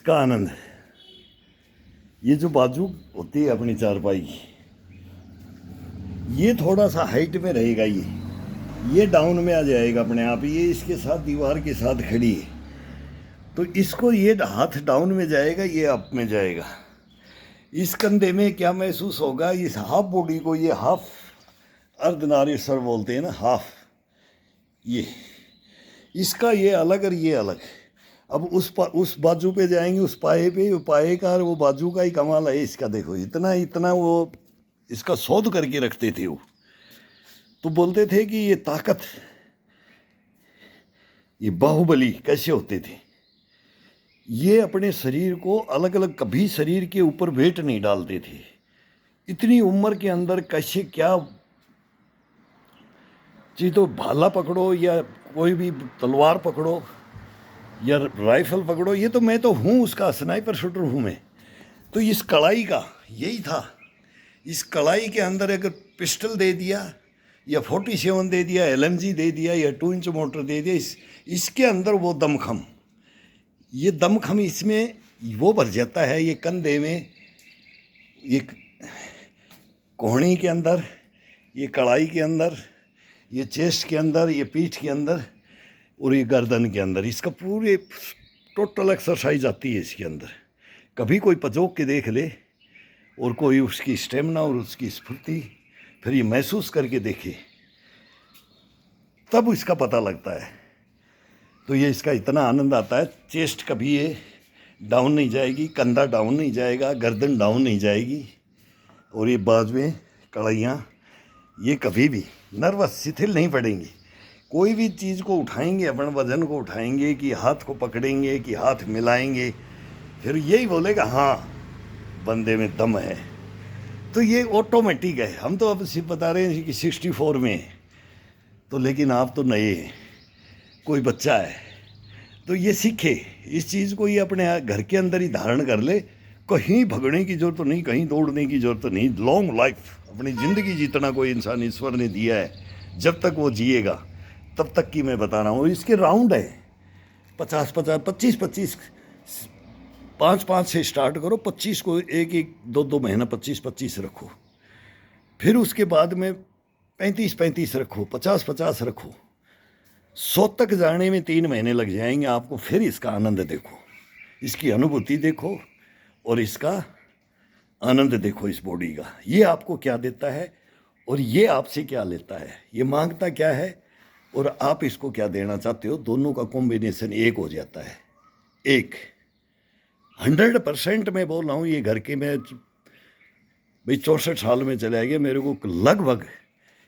इसका आनंद है। ये जो बाजू होती है अपनी चारपाई की, ये थोड़ा सा हाइट में रहेगा, ये डाउन में आ जाएगा अपने आप। ये इसके साथ दीवार के साथ खड़ी है, तो इसको ये हाथ डाउन में जाएगा, ये अप में जाएगा। इस कंधे में क्या महसूस होगा, इस हाफ बॉडी को, ये हाफ अर्धनारीश्वर बोलते हैं ना, हाफ, ये इसका ये अलग और ये अलग। अब उस बाजू पे जाएंगे, उस पाए पे, वो पाए का और वो बाजू का ही कमाल है इसका। देखो इतना इतना वो इसका शोध करके रखते थे वो, तो बोलते थे कि ये ताकत, ये बाहुबली कैसे होते थे। ये अपने शरीर को अलग अलग, कभी शरीर के ऊपर वेट नहीं डालते थे। इतनी उम्र के अंदर कैसे क्या चीज, तो भाला पकड़ो या कोई भी तलवार पकड़ो या राइफल पकड़ो, ये तो मैं तो हूँ उसका, स्नाइपर शूटर हूँ मैं। तो इस कड़ाई का यही था, इस कड़ाई के अंदर अगर पिस्टल दे दिया या 47 दे दिया, LMG दे दिया या 2 इंच मोटर दे दिया, इसके अंदर वो दमखम, ये दमखम इसमें वो भर जाता है। ये कंधे में, ये कोहनी के अंदर, ये कड़ाई के अंदर, ये चेस्ट के अंदर, ये पीठ के अंदर और ये गर्दन के अंदर, इसका पूरे टोटल एक्सरसाइज आती है इसके अंदर। कभी कोई पजोक के देख ले और कोई उसकी स्टेमिना और उसकी स्फूर्ति फिर ये महसूस करके देखे, तब इसका पता लगता है। तो ये इसका इतना आनंद आता है। चेस्ट कभी ये डाउन नहीं जाएगी, कंधा डाउन नहीं जाएगा, गर्दन डाउन नहीं जाएगी, और ये बाजुएं, कड़ाइयाँ, ये कभी भी नर्वस शिथिल नहीं पड़ेंगी। कोई भी चीज़ को उठाएंगे, अपन वजन को उठाएंगे कि हाथ को पकड़ेंगे कि हाथ मिलाएंगे, फिर यही बोलेगा हाँ बंदे में दम है। तो ये ऑटोमेटिक है। हम तो अब सिर्फ बता रहे हैं कि 64 में है, तो लेकिन आप तो नए हैं, कोई बच्चा है तो ये सीखे इस चीज़ को, ये अपने घर के अंदर ही धारण कर ले। कहीं भगने की जरूरत नहीं, कहीं दौड़ने की जरूरत नहीं। लॉन्ग लाइफ, अपनी ज़िंदगी जितना कोई इंसान ईश्वर ने दिया है, जब तक वो जिएगा तब तक की मैं बता रहा हूँ। इसके राउंड है 50-50, 25-25, 5-5 से स्टार्ट करो, 25 को 1-2 महीना 25-25 रखो, फिर उसके बाद में 35-35 रखो, 50-50 रखो, 100 तक जाने में 3 महीने लग जाएंगे आपको। फिर इसका आनंद देखो, इसकी अनुभूति देखो और इसका आनंद देखो इस बॉडी का। ये आपको क्या देता है और ये आपसे क्या लेता है, ये मांगता क्या है और आप इसको क्या देना चाहते हो, दोनों का कॉम्बिनेशन एक हो जाता है। एक 100% मैं बोल रहा हूँ, ये घर के मैं भाई 64 साल में चले गए, मेरे को लगभग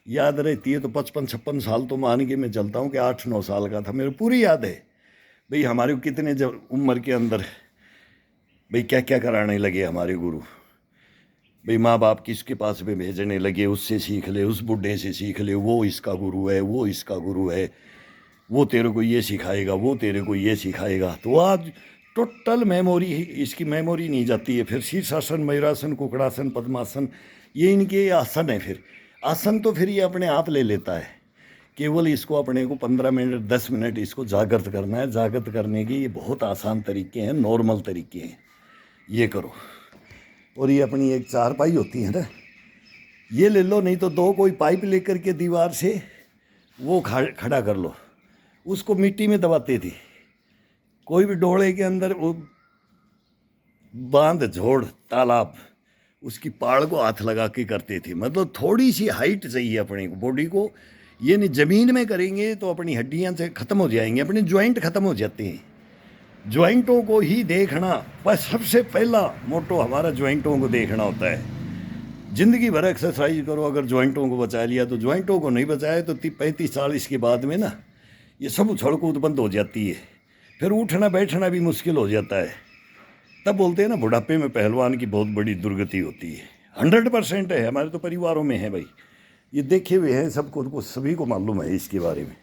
याद रहती है तो 55-56 साल तो मान के मैं चलता हूँ कि 8-9 साल का था, मेरे पूरी याद है भाई हमारे को कितने जब उम्र के अंदर भाई क्या क्या कराने लगे हमारे गुरु। भाई माँ बाप किसके पास में भेजने लगे, उससे सीख ले, उस बुढ़े से सीख ले, वो इसका गुरु है, वो इसका गुरु है, वो तेरे को ये सिखाएगा, वो तेरे को ये सिखाएगा। तो आज टोटल मेमोरी, इसकी मेमोरी नहीं जाती है। फिर शीर्षासन, मयूरासन, कुकड़ासन, पद्मासन, ये इनके आसन है। फिर आसन तो फिर ये अपने आप ले लेता है, केवल इसको अपने को 15 मिनट 10 मिनट इसको जागृत करना है। जागृत करने के ये बहुत आसान तरीके हैं, नॉर्मल तरीके हैं, ये करो। और ये अपनी एक चारपाई होती है ना, ये ले लो, नहीं तो 2 कोई पाइप लेकर के दीवार से वो खड़ा कर लो। उसको मिट्टी में दबाते थे, कोई भी डोले के अंदर वो बांध, झोड़, तालाब, उसकी पाड़ को हाथ लगा के करते थे। मतलब थोड़ी सी हाइट चाहिए अपने बॉडी को। ये नहीं ज़मीन में करेंगे तो अपनी हड्डियां से ख़त्म हो जाएंगी, अपने ज्वाइंट ख़त्म हो जाते हैं। ज्वाइंटों को ही देखना, बस सबसे पहला मोटो हमारा ज्वाइंटों को देखना होता है। ज़िंदगी भर एक्सरसाइज करो, अगर ज्वाइंटों को बचा लिया तो, ज्वाइंटों को नहीं बचाया तो 35-40 के बाद में ना ये सब उछल कूद बंद हो जाती है, फिर उठना बैठना भी मुश्किल हो जाता है। तब बोलते हैं ना बुढ़ापे में पहलवान की बहुत बड़ी दुर्गति होती है। 100% है, हमारे तो परिवारों में है भाई, ये देखे हुए हैं, सबको सभी को मालूम है इसके बारे में।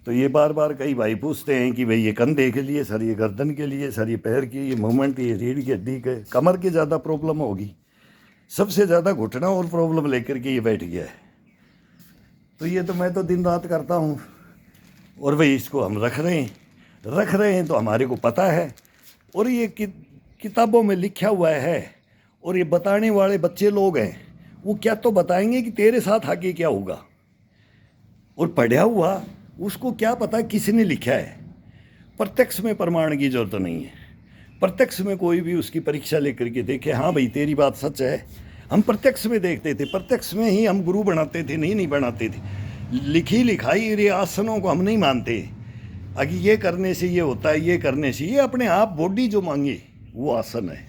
तो ये बार बार कई भाई पूछते हैं कि भाई ये कंधे के लिए सर, ये गर्दन के लिए सर, ये पैर की ये मूवमेंट, ये रीढ़ की हड्डी के, कमर की ज़्यादा प्रॉब्लम होगी, सबसे ज़्यादा घुटना और प्रॉब्लम लेकर के ये बैठ गया है। तो ये तो मैं तो दिन रात करता हूँ, और भाई इसको हम रख रहे हैं तो हमारे को पता है, और ये किताबों में लिखा हुआ है, और ये बताने वाले बच्चे लोग हैं, वो क्या तो बताएंगे कि तेरे साथ आगे क्या होगा, और पढ़ा हुआ उसको क्या पता किसने लिखा है। प्रत्यक्ष में प्रमाण की जरूरत नहीं है। प्रत्यक्ष में कोई भी उसकी परीक्षा लेकर के देखे, हाँ भाई तेरी बात सच है। हम प्रत्यक्ष में देखते थे, प्रत्यक्ष में ही हम गुरु बनाते थे, नहीं बनाते थे। लिखी लिखाई ये आसनों को हम नहीं मानते। अगर ये करने से ये होता है, ये करने से ये अपने आप बॉडी जो मांगे वो आसन है।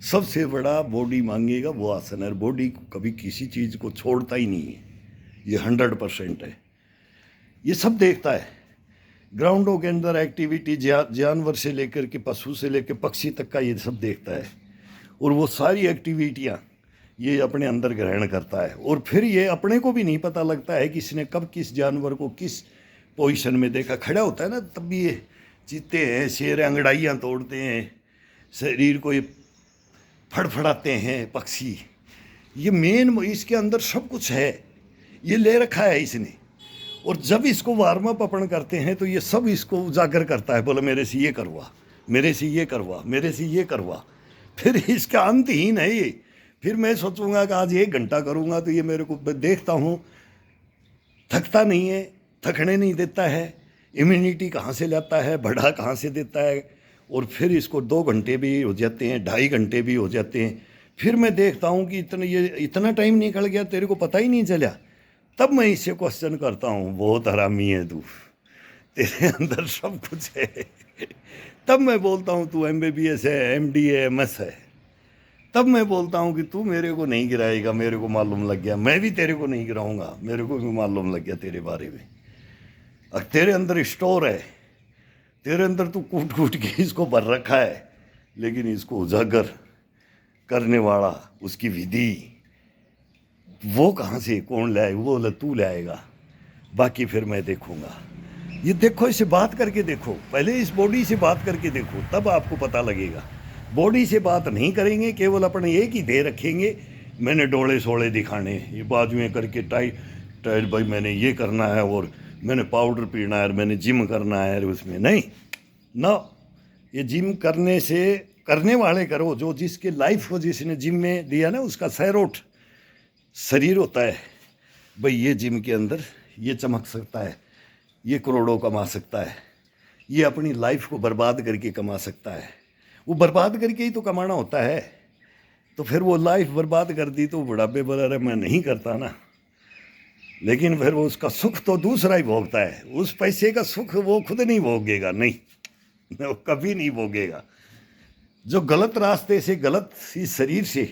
सबसे बड़ा बॉडी मांगेगा वो आसन है। बॉडी कभी किसी चीज़ को छोड़ता ही नहीं है, ये 100% है। ये सब देखता है। ग्राउंडों के अंदर एक्टिविटी जानवर से लेकर के पशु से लेकर पक्षी तक का ये सब देखता है, और वो सारी एक्टिविटियाँ ये अपने अंदर ग्रहण करता है। और फिर ये अपने को भी नहीं पता लगता है कि इसने कब किस जानवर को किस पोजीशन में देखा। खड़ा होता है ना, तब भी ये चीते हैं, शेर अंगड़ाइयाँ तोड़ते हैं, शरीर को ये फड़फड़ाते हैं पक्षी। ये मेन इसके अंदर सब कुछ है, ये ले रखा है इसने। और जब इसको वार्म अप अपन करते हैं तो ये सब इसको उजागर करता है, बोले मेरे से ये करवा, मेरे से ये करवा, मेरे से ये करवा। फिर इसका अंतहीन है ये। फिर मैं सोचूंगा कि आज 1 घंटा करूँगा तो ये मेरे को देखता हूँ थकता नहीं है, थकने नहीं देता है। इम्यूनिटी कहाँ से लाता है, बढ़ा कहाँ से देता है। और फिर इसको 2 घंटे भी हो जाते हैं, 2.5 घंटे भी हो जाते हैं। फिर मैं देखता हूँ कि इतना टाइम निकल गया, तेरे को पता ही नहीं चला। तब मैं इससे क्वेश्चन करता हूँ, बहुत हरामी है तू, तेरे अंदर सब कुछ है। तब मैं बोलता हूँ तू MBBS है, MD है, MS है। तब मैं बोलता हूँ कि तू मेरे को नहीं गिराएगा, मेरे को मालूम लग गया। मैं भी तेरे को नहीं गिराऊंगा, मेरे को भी मालूम लग गया तेरे बारे में। और तेरे अंदर स्टोर है, तेरे अंदर तू कूट कूट के इसको भर रखा है, लेकिन इसको उजागर करने वाला, उसकी विधि वो कहाँ से कौन लाए, वो तू लाएगा। बाकी फिर मैं देखूंगा। ये देखो, इससे बात करके देखो, पहले इस बॉडी से बात करके देखो, तब आपको पता लगेगा। बॉडी से बात नहीं करेंगे, केवल अपने एक ही दे रखेंगे, मैंने डोले सोले दिखाने, ये बाजुएं करके टाइट भाई मैंने ये करना है, और मैंने पाउडर पीना है, और मैंने जिम करना है। उसमें नहीं ना, ये जिम करने से करने वाले करो, जो जिसके लाइफ को जिसने जिम में दिया ना, उसका सैरोट शरीर होता है भाई। ये जिम के अंदर ये चमक सकता है, ये करोड़ों कमा सकता है, ये अपनी लाइफ को बर्बाद करके कमा सकता है। वो बर्बाद करके ही तो कमाना होता है। तो फिर वो लाइफ बर्बाद कर दी तो बुढ़ापे बोला रहे मैं नहीं करता ना। लेकिन फिर वो उसका सुख तो दूसरा ही भोगता है। उस पैसे का सुख वो खुद नहीं भोगेगा, नहीं, वो कभी नहीं भोगेगा। जो गलत रास्ते से, गलत इस शरीर से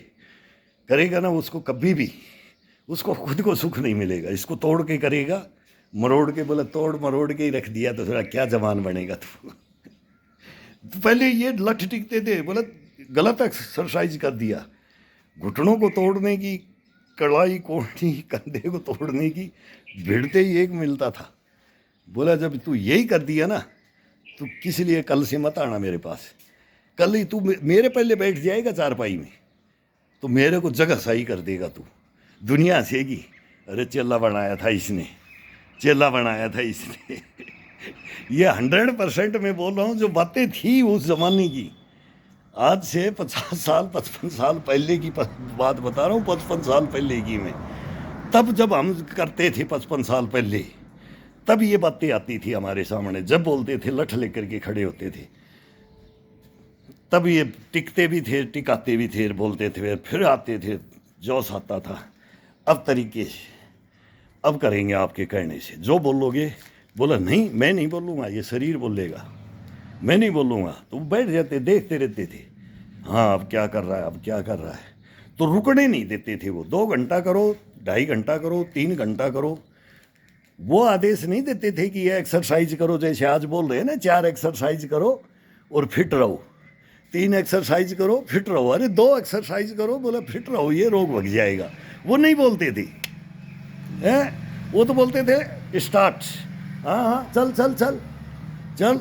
करेगा ना, उसको कभी भी, उसको खुद को सुख नहीं मिलेगा। इसको तोड़ के करेगा, मरोड़ के, बोला तोड़ मरोड़ के ही रख दिया तो थोड़ा क्या जवान बनेगा तू। तो पहले ये लठ टिकते थे, बोला गलत एक्सरसाइज कर दिया, घुटनों को तोड़ने की, कड़ाई कोड़नी, कंधे को तोड़ने की, भिड़ते ही एक मिलता था। बोला जब तू यही कर दिया ना, तो किस लिए कल से मत आना मेरे पास। कल ही तू मेरे पहले बैठ जाएगा चारपाई में, तो मेरे को जगह सही कर देगा तू। दुनिया हंसेगी, अरे चेला बनाया था इसने, चेला बनाया था इसने। ये 100% मैं बोल रहा हूँ, जो बातें थी उस ज़माने की, आज से 50 साल 55 साल पहले की बात बता रहा हूँ, 55 साल पहले की मैं। तब जब हम करते थे 55 साल पहले, तब ये बातें आती थी हमारे सामने। जब बोलते थे लठ लेकर के खड़े होते थे, तब ये टिकते भी थे, टिकाते भी थे, बोलते थे, फिर आते थे, जोश आता था। अब तरीके से, अब करेंगे आपके कहने से, जो बोलोगे। बोला नहीं, मैं नहीं बोलूँगा, ये शरीर बोलेगा, मैं नहीं बोलूँगा। तो बैठ जाते, देखते रहते थे, हाँ अब क्या कर रहा है, अब क्या कर रहा है। तो रुकने नहीं देते थे वो। 2 घंटा करो, 2.5 घंटा करो, 3 घंटा करो। वो आदेश नहीं देते थे कि ये एक्सरसाइज करो, जैसे आज बोल रहे हैं ना, 4 एक्सरसाइज करो और फिट रहो, 3 एक्सरसाइज करो फिट रहो। अरे 2 एक्सरसाइज करो, बोला फिट रहो, ये रोग भग जाएगा। वो नहीं बोलते थे, हैं? वो तो बोलते थे स्टार्ट, हाँ हाँ चल चल चल चल।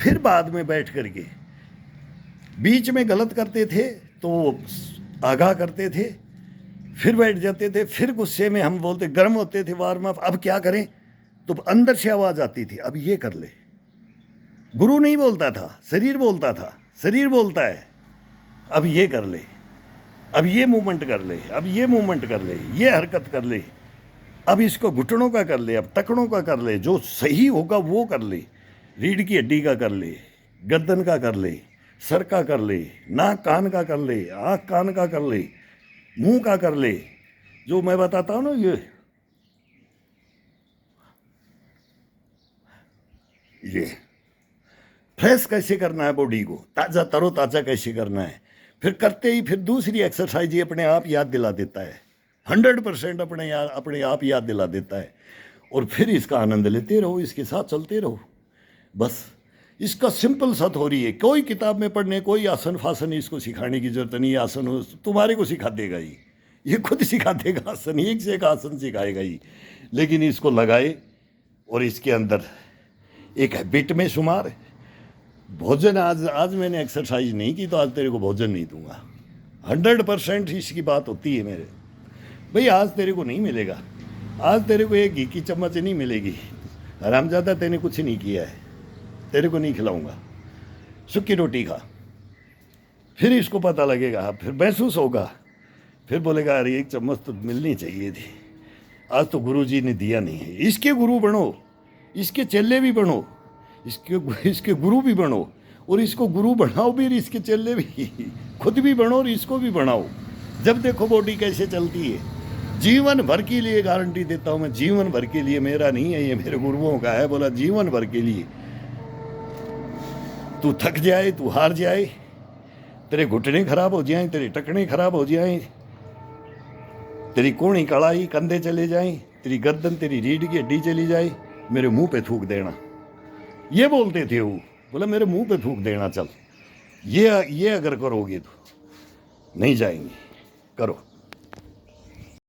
फिर बाद में बैठ करके बीच में गलत करते थे तो आगाह करते थे, फिर बैठ जाते थे। फिर गुस्से में हम बोलते, गर्म होते थे, वार्म अप, अब क्या करें, तो अंदर से आवाज़ आती थी, अब ये कर ले। गुरु नहीं बोलता था, शरीर बोलता था, शरीर बोलता है अब ये कर ले, अब ये मूवमेंट कर ले, अब ये मूवमेंट कर ले, ये हरकत कर ले, अब इसको घुटनों का कर ले, अब टखनों का कर ले, जो सही होगा वो कर ले, रीढ़ की हड्डी का कर ले, गर्दन का कर ले, सर का कर ले, नाक कान का कर ले, आँख कान का कर ले, मुंह का कर ले। जो मैं बताता हूँ ना, ये फ्रेश कैसे करना है बॉडी को, ताज़ा तरोताज़ा कैसे करना है, फिर करते ही फिर दूसरी एक्सरसाइज ये अपने आप याद दिला देता है, 100% अपने आप याद दिला देता है। और फिर इसका आनंद लेते रहो, इसके साथ चलते रहो। बस इसका सिंपल सा थोड़ी है, कोई किताब में पढ़ने, कोई आसन फासन इसको सिखाने की जरूरत नहीं। आसन तुम्हारे को सिखा देगा ही, ये खुद सिखा देगा आसन, एक से एक आसन सिखाएगा ही। लेकिन इसको लगाए और इसके अंदर एक हैबिट में शुमार। भोजन आज मैंने एक्सरसाइज नहीं की तो आज तेरे को भोजन नहीं दूंगा, 100% इसकी बात होती है मेरे भाई। आज तेरे को नहीं मिलेगा, आज तेरे को एक घी की चम्मच नहीं मिलेगी, हरामजादा तेने कुछ नहीं किया है, तेरे को नहीं खिलाऊंगा, सूखी रोटी खा। फिर इसको पता लगेगा, फिर महसूस होगा, फिर बोलेगा अरे एक चम्मच तो मिलनी चाहिए थी, आज तो गुरुजी ने दिया नहीं है। इसके गुरु बनो, इसके चेले भी बनो, इसके गुरु भी बनो, और इसको गुरु बनाओ भी, इसके चेले भी, खुद भी बनो और इसको भी बनाओ। जब देखो बॉडी कैसे चलती है, जीवन भर के लिए गारंटी देता हूँ मैं, जीवन भर के लिए, मेरा नहीं है ये, मेरे गुरुओं का है, बोला जीवन भर के लिए। तू थक जाए, तू हार जाए, तेरे घुटने खराब हो जाएं, तेरे टकने खराब हो जाएं, तेरी कोहनी कड़ाई कंधे चले जाएं, तेरी गर्दन, तेरी रीढ़ की हड्डी चली जाए, मेरे मुंह पे थूक देना। ये बोलते थे वो, बोला मेरे मुंह पे थूक देना, चल ये अगर करोगे तो नहीं जाएंगे, करो।